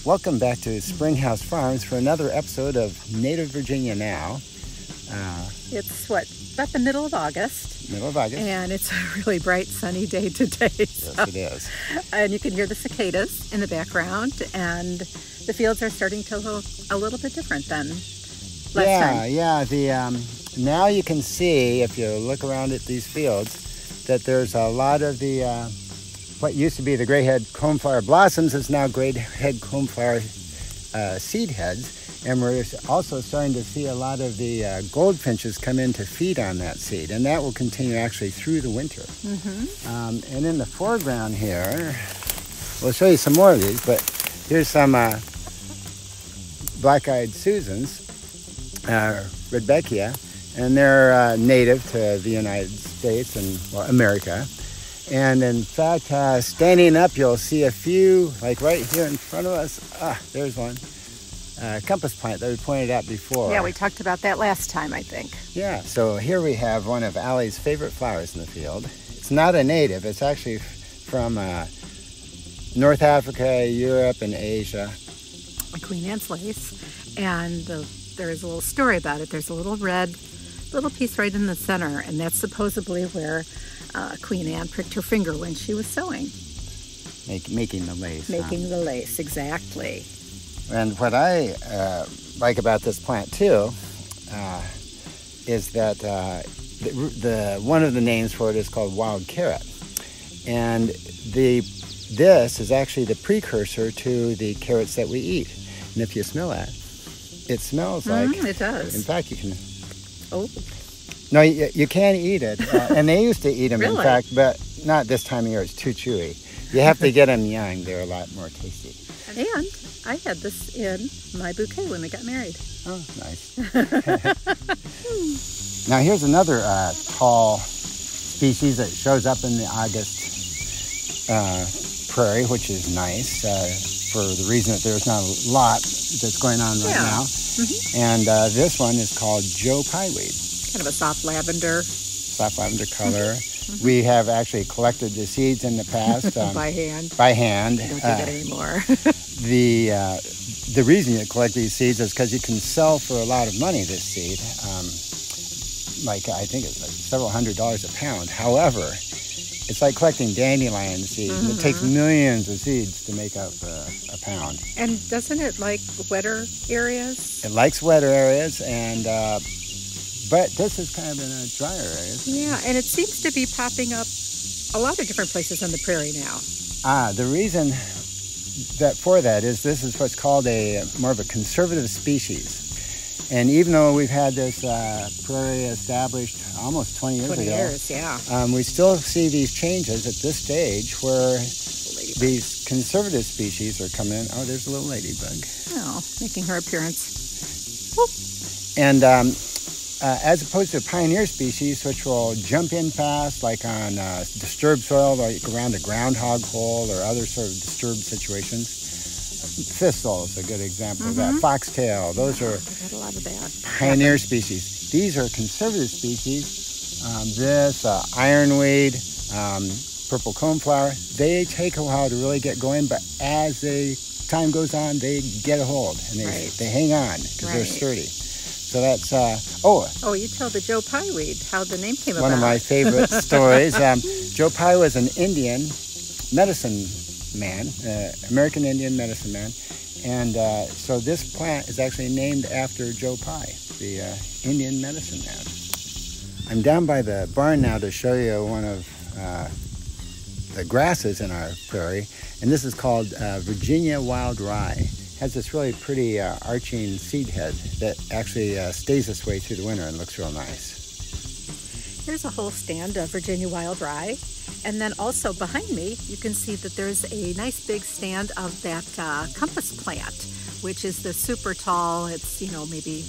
Welcome back to Springhouse Farms for another episode of Native Virginia Now. It's about the middle of August. And it's a really bright, sunny day today. Yes, it is. And you can hear the cicadas in the background, and the fields are starting to look a little bit different than last time. Yeah. Now you can see, if you look around at these fields, that there's a lot of the what used to be the grayhead coneflower blossoms is now grayhead coneflower seed heads, and we're also starting to see a lot of the goldfinches come in to feed on that seed, and that will continue actually through the winter. Mm-hmm. And in the foreground here, we'll show you some more of these, but here's some Blackeyed Susans, Rudbeckia, and they're native to the United States and America. And in fact, standing up, you'll see a few, like right here in front of us. There's one. Compass plant that we pointed out before. Yeah, we talked about that last time, I think. Yeah, so here we have one of Ali's favorite flowers in the field. It's not a native. It's actually from North Africa, Europe, and Asia. Queen Anne's lace. And there's a little story about it. There's a little piece right in the center, and that's supposedly where Queen Anne pricked her finger when she was sewing. Making the lace. Making the lace, exactly. And what I like about this plant too is that one of the names for it is called wild carrot, and this is actually the precursor to the carrots that we eat. And if you smell that, it smells like. It does. In fact, you can. Oh. No, you can eat it, and they used to eat them, Really? in fact, but not this time of year. It's too chewy. You have to get them young. They're a lot more tasty. And I had this in my bouquet when we got married. Oh, nice. Now here's another tall species that shows up in the August prairie, which is nice for the reason that there's not a lot that's going on right now. Mm-hmm. And this one is called Joe Pieweed. Kind of a soft lavender. Soft lavender color. Mm-hmm. We have actually collected the seeds in the past. By hand. By hand. We don't do that anymore. The reason you collect these seeds is because you can sell for a lot of money this seed. I think it's like several $100s a pound. However, it's like collecting dandelion seeds. Mm-hmm. It takes millions of seeds to make up a pound. And doesn't it like wetter areas? It likes wetter areas, and but this is kind of in a drier area. Yeah, and it seems to be popping up a lot of different places on the prairie now. The reason that is this is what's called more of a conservative species. And even though we've had this prairie established almost 20 years ago. 20 years, yeah. We still see these changes at this stage where these conservative species are coming in. Oh, there's a little ladybug. Oh, making her appearance. Whoop. And as opposed to pioneer species, which will jump in fast, like on disturbed soil, like around a groundhog hole or other sort of disturbed situations. Thistle is a good example of that. Foxtail, those are a lot of that. Pioneer species. These are conservative species. Ironweed, purple coneflower, they take a while to really get going, but as time goes on, they get a hold and they hang on because they're sturdy. So that's, you tell the Joe Pieweed, how the name came about. One of my favorite stories. Joe Pie was an Indian medicine man, American Indian medicine man. And so this plant is actually named after Joe Pie, the Indian medicine man. I'm down by the barn now to show you one of the grasses in our prairie. And this is called Virginia Wild Rye. Has this really pretty arching seed head that actually stays this way through the winter and looks real nice. Here's a whole stand of Virginia Wild Rye. And then also behind me, you can see that there's a nice big stand of that compass plant, which is the super tall. It's, maybe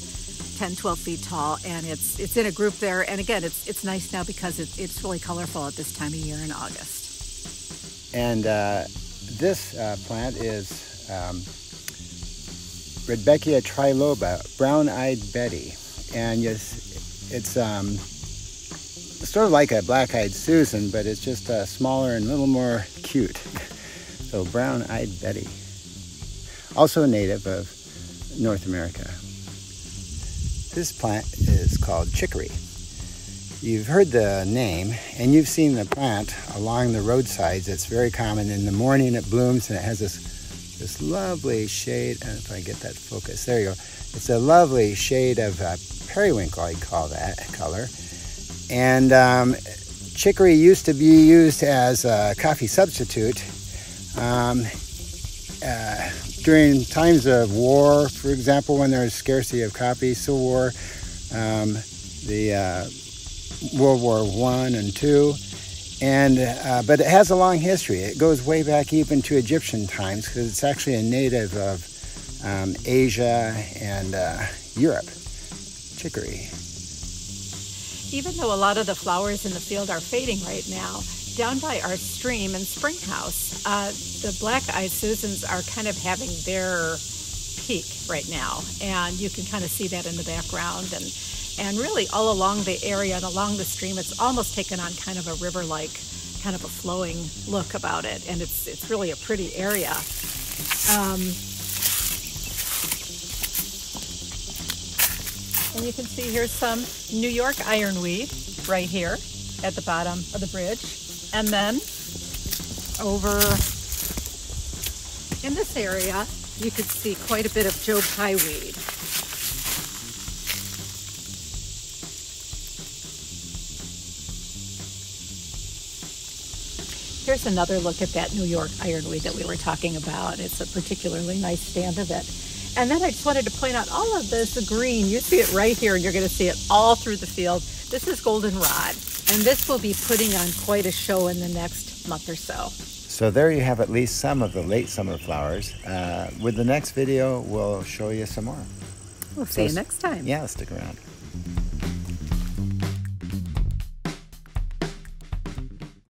10, 12 feet tall, and it's in a group there. And again, it's nice now because it's really colorful at this time of year in August. And this plant is Rudbeckia triloba, brown-eyed Betty, and it's sort of like a Blackeyed Susan, but it's just smaller and a little more cute. So brown-eyed Betty. also a native of North America. This plant is called chicory. You've heard the name, and you've seen the plant along the roadsides. It's very common. In the morning it blooms, and it has this lovely shade, and if I get that focus, there you go. It's a lovely shade of periwinkle, I'd call that color. And chicory used to be used as a coffee substitute during times of war, for example, when there was scarcity of coffee, Civil War, World War I and II, but it has a long history. It goes way back even to Egyptian times because it's actually a native of Asia and Europe. Chicory. Even though a lot of the flowers in the field are fading right now, down by our stream and springhouse, the Blackeyed Susans are kind of having their peak right now, and you can kind of see that in the background. And really all along the area and along the stream, it's almost taken on kind of a river-like, kind of a flowing look about it, and it's really a pretty area. And you can see here's some New York ironweed right here at the bottom of the bridge. And then over in this area, you could see quite a bit of Joe Pye weed. Here's another look at that New York ironweed that we were talking about. It's a particularly nice stand of it. And then I just wanted to point out all of this green. You see it right here, and you're going to see it all through the field. This is goldenrod, and this will be putting on quite a show in the next month or so. So there you have at least some of the late summer flowers. With the next video, we'll show you some more. We'll see you next time. Yeah, stick around.